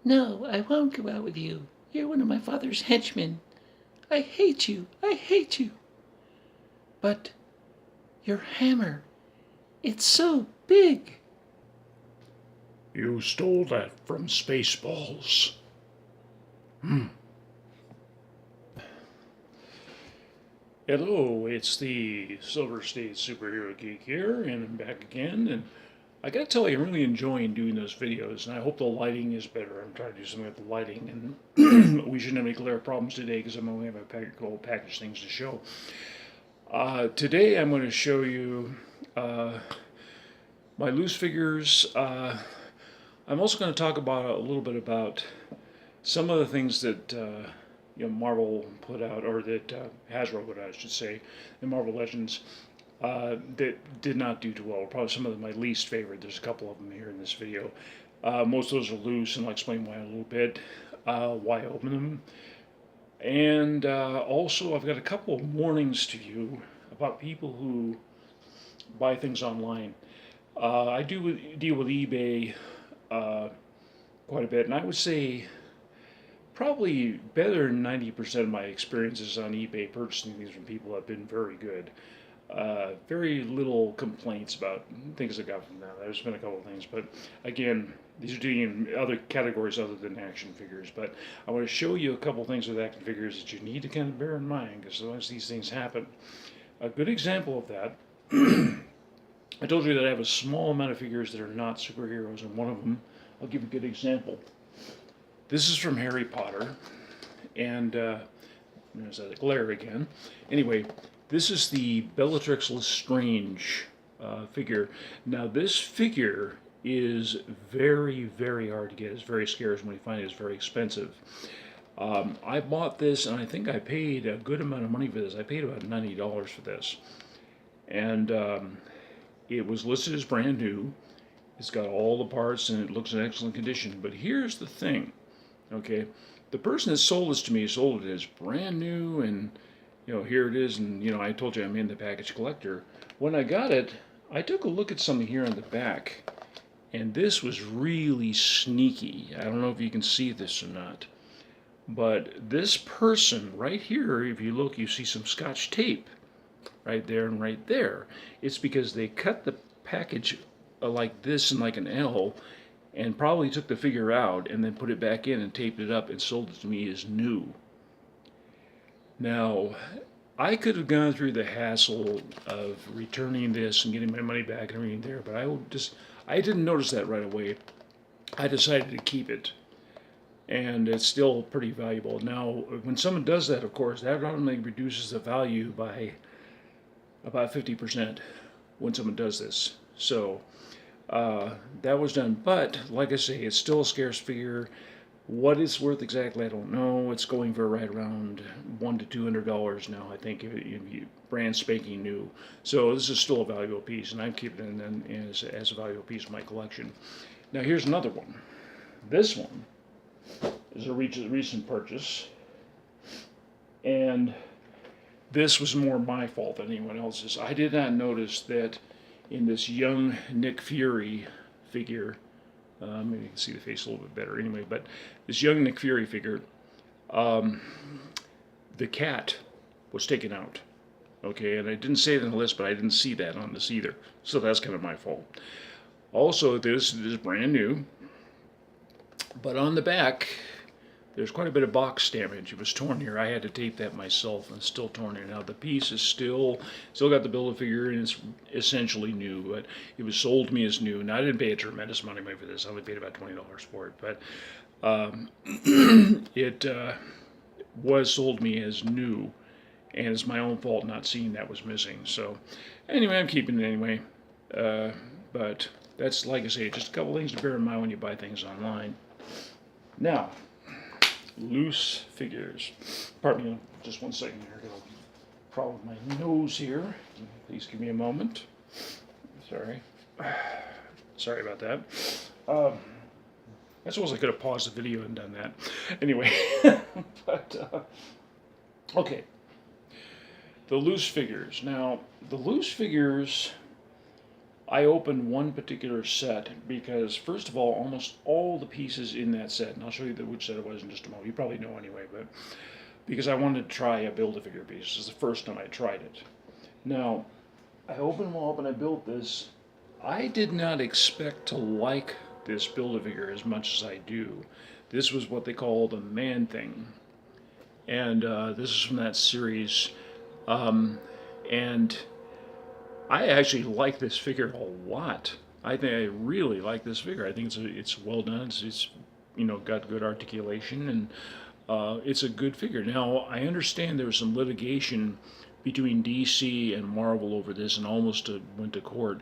No, I won't go out with you. You're one of my father's henchmen. I hate you. I hate you. But your hammer, it's so big. You stole that from Spaceballs. Hello, it's the State Super Hero Geek here, and I'm back again. And I gotta tell you, I'm really enjoying doing those videos, and I hope the lighting is better. I'm trying to do something with the lighting, and we shouldn't have any glare problems today because I'm only have a couple package things to show. Today, I'm going to show you my loose figures. I'm also going to talk about a little bit about some of the things that Marvel put out, or that Hasbro put out, I should say, in Marvel Legends, that did not do too well. Probably some of them my least favorite. There's a couple of them here in this video. Most of those are loose, and I'll explain why in a little bit, why I open them. And also, I've got a couple of warnings to you about people who buy things online. I do deal with eBay quite a bit, and I would say probably better than 90% of my experiences on eBay purchasing these from people have been very good. Very little complaints about things I got from them. There's been a couple of things, but again, these are doing other categories other than action figures. But I want to show you a couple of things with action figures that you need to kind of bear in mind, because sometimes these things happen. A good example of that, I told you that I have a small amount of figures that are not superheroes, and one of them, I'll give you a good example. This is from Harry Potter, and there's that glare again. Anyway, this is the Bellatrix Lestrange figure. Now, this figure is very, very hard to get. It's very scarce. When you find it, it's very expensive. I bought this, and I think I paid a good amount of money for this. I paid about $90 for this. And it was listed as brand new. It's got all the parts, and it looks in excellent condition. But here's the thing, okay? The person that sold this to me sold it as brand new, and here it is, and I told you I'm in the package collector. When I got it, I took a look at something here on the back, and this was really sneaky. I don't know if you can see this or not, but this person right here, if you look, you see some Scotch tape right there and right there. It's because they cut the package like this and like an L, and probably took the figure out and then put it back in and taped it up and sold it to me as new. Now, I could have gone through the hassle of returning this and getting my money back and everything there, but I didn't notice that right away. I decided to keep it, and it's still pretty valuable. Now, when someone does that, of course, that automatically reduces the value by about 50% when someone does this. So that was done, but like I say, it's still a scarce figure. What it's worth exactly, I don't know. It's going for right around $100 to $200 now, I think, brand spanking new. So this is still a valuable piece, and I'm keeping it as a valuable piece of my collection. Now here's another one. This one is a recent purchase, and this was more my fault than anyone else's. I did not notice that in this young Nick Fury figure, maybe you can see the face a little bit better anyway, but this young Nick Fury figure, the cat was taken out. Okay, and I didn't say it on the list, but I didn't see that on this either. So that's kind of my fault. Also, this is brand new, but on the back, there's quite a bit of box damage. It was torn here. I had to tape that myself, and it's still torn here. Now the piece is still got the Build-A-Figure, and it's essentially new, but it was sold to me as new. Now I didn't pay a tremendous amount of money for this. I only paid about $20 for it, but it was sold to me as new, and it's my own fault not seeing that was missing. So anyway, I'm keeping it anyway. But that's, like I say, just a couple things to bear in mind when you buy things online. Now, loose figures. Pardon me, just one second here. I've got a problem with my nose here. Please give me a moment. Sorry. Sorry about that. I suppose I could have paused the video and done that. Anyway, but, okay. The loose figures. Now, the loose figures, I opened one particular set because, first of all, almost all the pieces in that set, and I'll show you which set it was in just a moment. You probably know anyway, but because I wanted to try a Build-A-Figure piece. This is the first time I tried it. Now, I opened them all up and I built this. I did not expect to like this Build-A-Figure as much as I do. This was what they call the Man Thing. And this is from that series. And I actually like this figure a lot. I think I really like this figure. I think it's well done. It's got good articulation, and it's a good figure. Now I understand there was some litigation between DC and Marvel over this, and almost went to court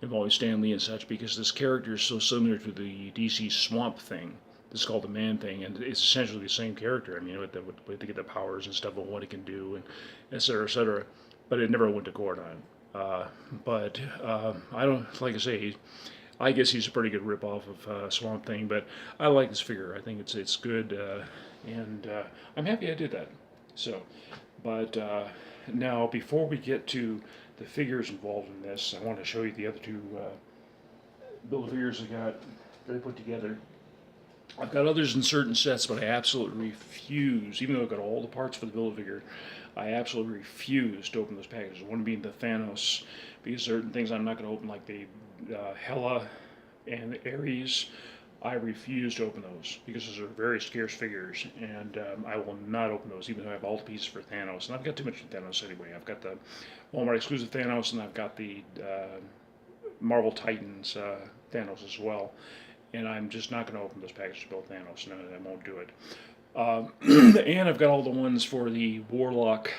involving Stan Lee and such, because this character is so similar to the DC Swamp Thing. This is called the Man Thing, and it's essentially the same character. I mean, with to get the powers and stuff and what it can do, and et cetera, et cetera. But it never went to court on it. But I don't, like I say, I guess he's a pretty good ripoff of Swamp Thing. But I like this figure. I think it's good, and I'm happy I did that. So, but now before we get to the figures involved in this, I want to show you the other two Build-A-Figures that I put together. I've got others in certain sets, but I absolutely refuse, even though I've got all the parts for the Build-A-Figure, I absolutely refuse to open those packages. One being the Thanos, because certain things I'm not going to open, like the Hela and the Ares. I refuse to open those because those are very scarce figures, and I will not open those, even though I have all the pieces for Thanos. And I've got too much Thanos anyway. I've got the Walmart exclusive Thanos, and I've got the Marvel Titans Thanos as well. And I'm just not going to open those packages to build Thanos. No, I won't do it. And I've got all the ones for the Warlock.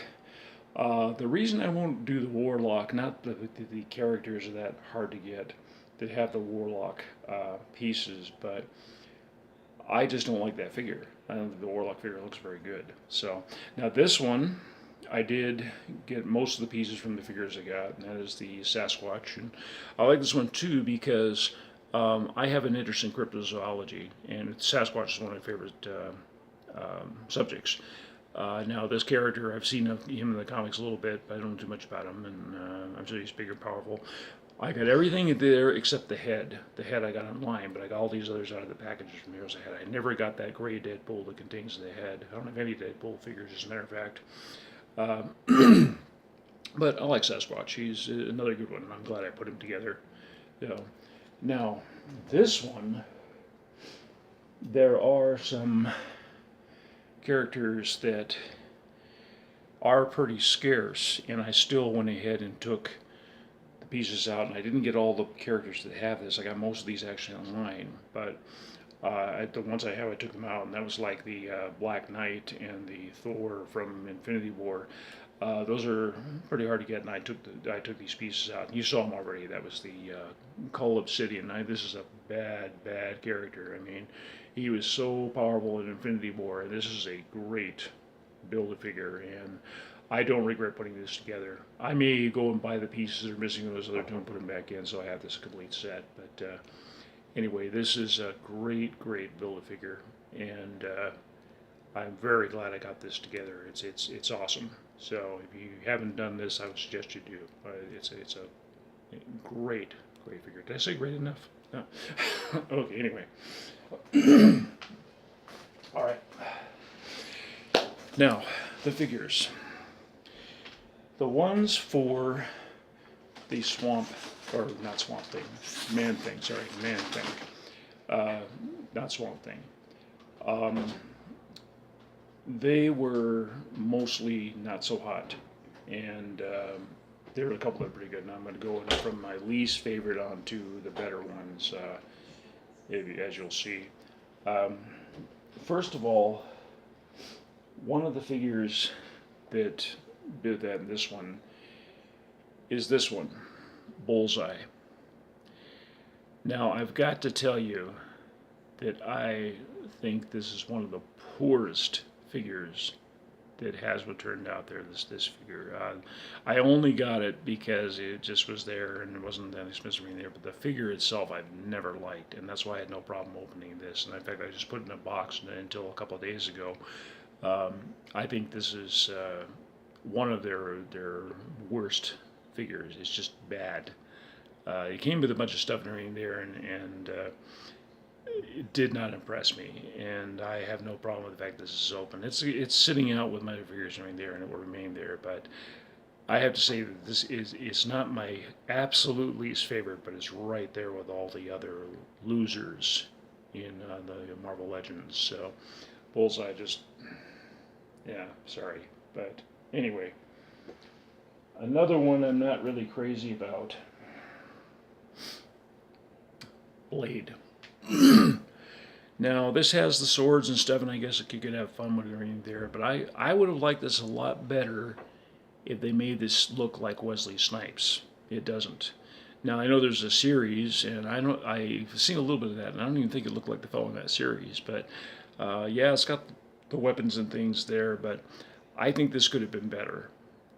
The reason I won't do the Warlock, not the characters are that hard to get that have the Warlock pieces, but I just don't like that figure. I don't think the Warlock figure looks very good. So now this one, I did get most of the pieces from the figures I got, and that is the Sasquatch. And I like this one too because I have an interest in cryptozoology, and Sasquatch is one of my favorite subjects. Now, this character, I've seen him in the comics a little bit, but I don't know too much about him, and I'm sure he's big and powerful. I got everything there except the head. The head I got online, but I got all these others out of the packages from Heroes Ahead. I never got that gray Deadpool that contains the head. I don't have any Deadpool figures, as a matter of fact. But I like Sasquatch. He's another good one. I'm glad I put him together. Now, this one, there are some characters that are pretty scarce, and I still went ahead and took the pieces out, and I didn't get all the characters that have this. I got most of these actually online, but the ones I have, I took them out, and that was like the Black Knight and the Thor from Infinity War. Those are pretty hard to get, and I took these pieces out. You saw them already. That was the Cull Obsidian. This is a bad character. I mean, he was so powerful in Infinity War, and this is a great Build-A-Figure, and I don't regret putting this together. I may go and buy the pieces that are missing in those other two and put them back in, so I have this complete set. But anyway, this is a great Build-A-Figure, and I'm very glad I got this together. It's awesome. So if you haven't done this, I would suggest you do. It's a great figure. Did I say great enough? No. Okay. Anyway. All right. Now the figures. The ones for the Swamp, or not Swamp Thing, Man Thing. Sorry, Man Thing. Not Swamp Thing. They were mostly not so hot, and there were a couple that are pretty good. And I'm going to go from my least favorite on to the better ones, as you'll see. First of all, one of the figures that did that, this one, is this one, Bullseye. Now, I've got to tell you that I think this is one of the poorest figures that Hasbro turned out there, this figure. I only got it because it just was there and it wasn't that expensive in there, but the figure itself I've never liked, and that's why I had no problem opening this. And in fact, I just put it in a box until a couple of days ago. I think this is one of their worst figures. It's just bad. It came with a bunch of stuff and everything there, and it did not impress me. And I have no problem with the fact this is open. It's sitting out with my figures and everything there, and it will remain there. But I have to say that this is it's not my absolute least favorite, but it's right there with all the other losers in the Marvel Legends. So Bullseye just, yeah, sorry. But anyway, another one I'm not really crazy about. Blade. Now, this has the swords and stuff, and I guess you could have fun with everything there, but I would have liked this a lot better if they made this look like Wesley Snipes. It doesn't. Now, I know there's a series, and I've seen a little bit of that, and I don't even think it looked like the fellow in that series, but yeah, it's got the weapons and things there, but I think this could have been better.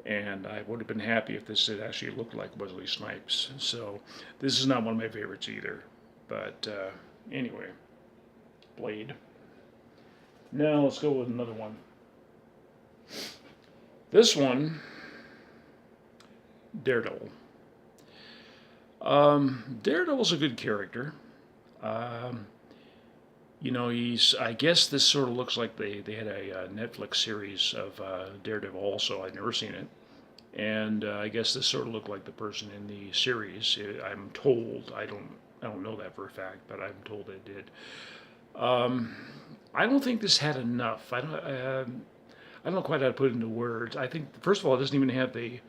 And I would have been happy if this had actually looked like Wesley Snipes. So this is not one of my favorites either. But anyway, Blade. Now let's go with another one. This one, Daredevil. Daredevil's a good character. I guess this sort of looks like they had a Netflix series of Daredevil also. I've never seen it. And I guess this sort of looked like the person in the series. I'm told. I don't know that for a fact, but I'm told it did. I don't think this had enough. I don't know quite how to put it into words. I think first of all, it doesn't even have the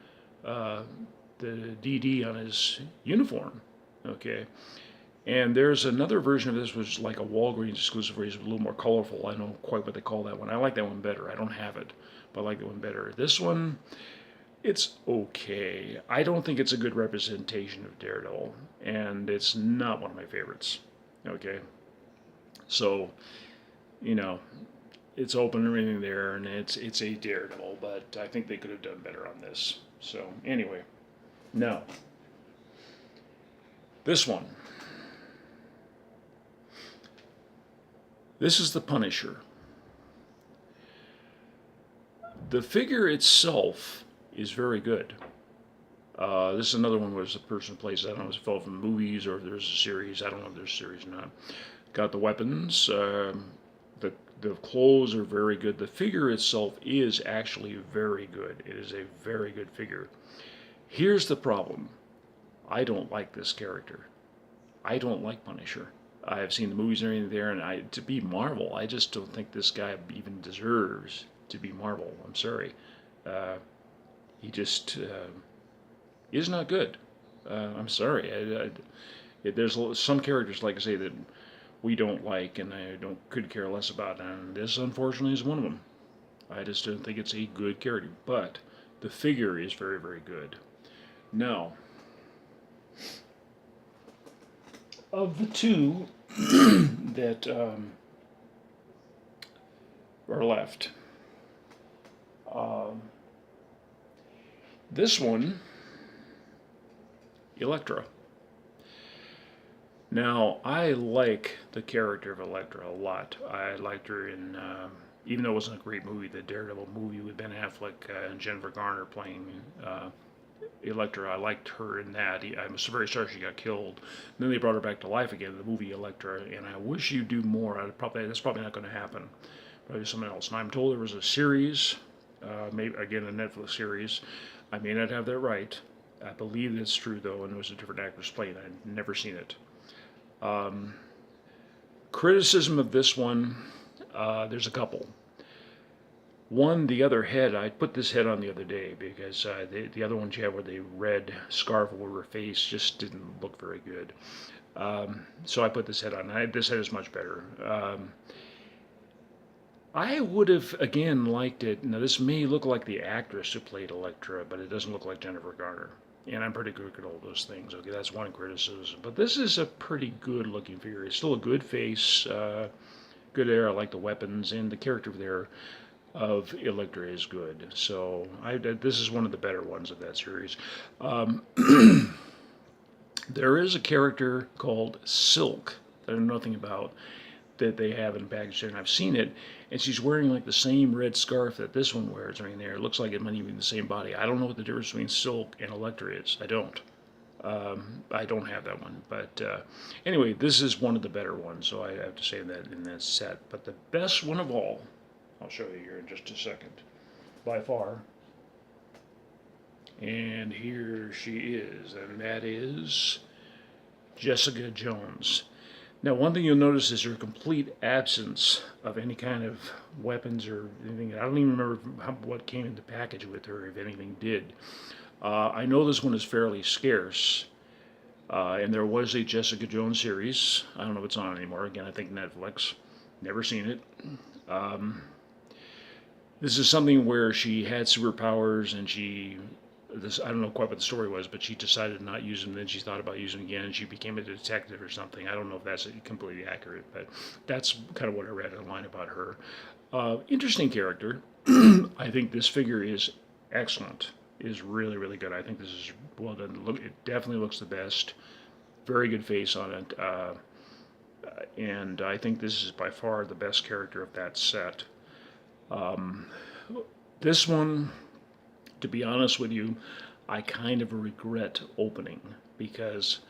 DD on his uniform. Okay, and there's another version of this which is like a Walgreens exclusive, where he's a little more colorful. I don't know quite what they call that one. I like that one better. I don't have it, but I like that one better. This one, it's okay. I don't think it's a good representation of Daredevil, and it's not one of my favorites. Okay, so it's open and everything there, and it's a Daredevil, but I think they could have done better on this. So anyway, now this one. This is the Punisher. The figure itself is very good. This is another one where the person plays, I don't know if it's a fellow from the movies or if there's a series. I don't know if there's a series or not. Got the weapons. The clothes are very good. The figure itself is actually very good. It is a very good figure. Here's the problem. I don't like this character. I don't like Punisher. I have seen the movies and everything there, and to be Marvel, I just don't think this guy even deserves to be Marvel. I'm sorry. He just is not good. I'm sorry. There's some characters, like I say, that we don't like, and I could care less about, and this, unfortunately, is one of them. I just don't think it's a good character, but the figure is very, very good. Now, of the two that are left, this one, Elektra. Now, I like the character of Elektra a lot. I liked her in, even though it wasn't a great movie, the Daredevil movie with Ben Affleck and Jennifer Garner playing Elektra. I liked her in that. I'm very sorry she got killed. And then they brought her back to life again in the movie Elektra, and I wish you'd do more. That's probably not going to happen. Probably something else. And I'm told there was a series, maybe again a Netflix series. I may not have that right. I believe that's true though, and it was a different actress playing. I've never seen it. Criticism of this one, there's a couple. One, the other head, I put this head on the other day because the other one she had with the red scarf over her face just didn't look very good. So I put this head on. This head is much better. I would have, again, liked it. Now, this may look like the actress who played Elektra, but it doesn't look like Jennifer Garner. And I'm pretty good at all those things. Okay, that's one criticism. But this is a pretty good-looking figure. It's still a good face, good hair. I like the weapons, and the character there of Elektra is good. So this is one of the better ones of that series. There is a character called Silk that I know nothing about that they have in package there, and I've seen it, and she's wearing like the same red scarf that this one wears right there. It looks like it might even be the same body. I don't know what the difference between Silk and Elektra is. I don't. I don't have that one, but anyway, this is one of the better ones, so I have to say that in that set. But the best one of all, I'll show you here in just a second, by far. And here she is, and that is Jessica Jones. Now, one thing you'll notice is her complete absence of any kind of weapons or anything. I don't even remember what came in the package with her, if anything did. I know this one is fairly scarce, and there was a Jessica Jones series. I don't know if it's on anymore. Again, I think Netflix. Never seen it. This is something where she had superpowers, and I don't know quite what the story was, but she decided to not use them. Then she thought about using them again, and she became a detective or something. I don't know if that's completely accurate, but that's kind of what I read online about her. Interesting character. I think this figure is excellent. Is really, really good. I think this is well done. It definitely looks the best. Very good face on it. And I think this is by far the best character of that set. This one, to be honest with you, I kind of regret opening, because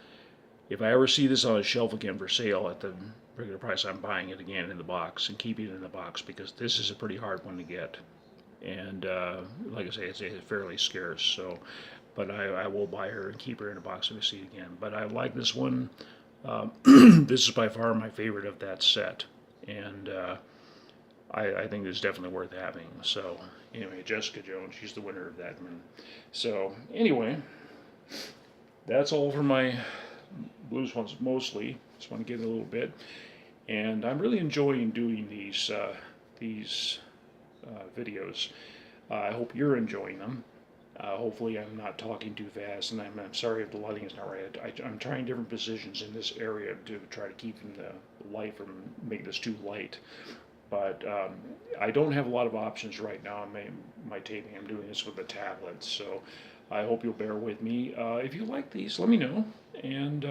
if I ever see this on a shelf again for sale at the regular price, I'm buying it again in the box and keeping it in the box, because this is a pretty hard one to get. And like I say, it's fairly scarce. So, but I will buy her and keep her in a box if I see it again. But I like this one. This is by far my favorite of that set, and I think it's definitely worth having. So anyway, Jessica Jones, she's the winner of that one. So anyway, that's all for my blues ones mostly. Just want to get a little bit, and I'm really enjoying doing these videos. I hope you're enjoying them. Hopefully I'm not talking too fast, and I'm sorry if the lighting is not right. I'm trying different positions in this area to try to keep the light from making this too light. But I don't have a lot of options right now on my taping. I'm doing this with a tablet, so I hope you'll bear with me. If you like these, let me know. And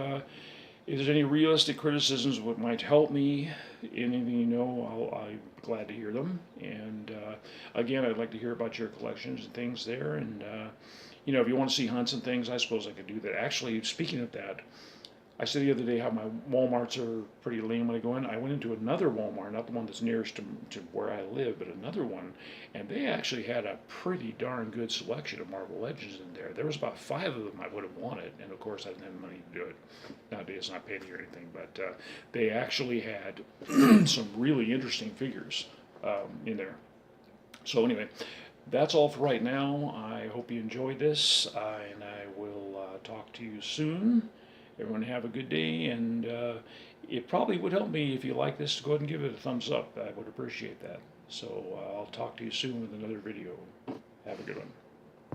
if there's any realistic criticisms what might help me, anything you know, I'm glad to hear them. And again, I'd like to hear about your collections and things there. And you know, if you want to see hunts and things, I suppose I could do that. Actually, speaking of that, I said the other day how my Walmarts are pretty lame when I go in. I went into another Walmart, not the one that's nearest to where I live, but another one, and they actually had a pretty darn good selection of Marvel Legends in there. There was about 5 of them I would have wanted, and of course I didn't have the money to do it. Nowadays it's not paid or anything, but they actually had some really interesting figures in there. So anyway, that's all for right now. I hope you enjoyed this, and I will talk to you soon. Everyone have a good day, and it probably would help me if you like this to go ahead and give it a thumbs up. I would appreciate that. So I'll talk to you soon with another video. Have a good one.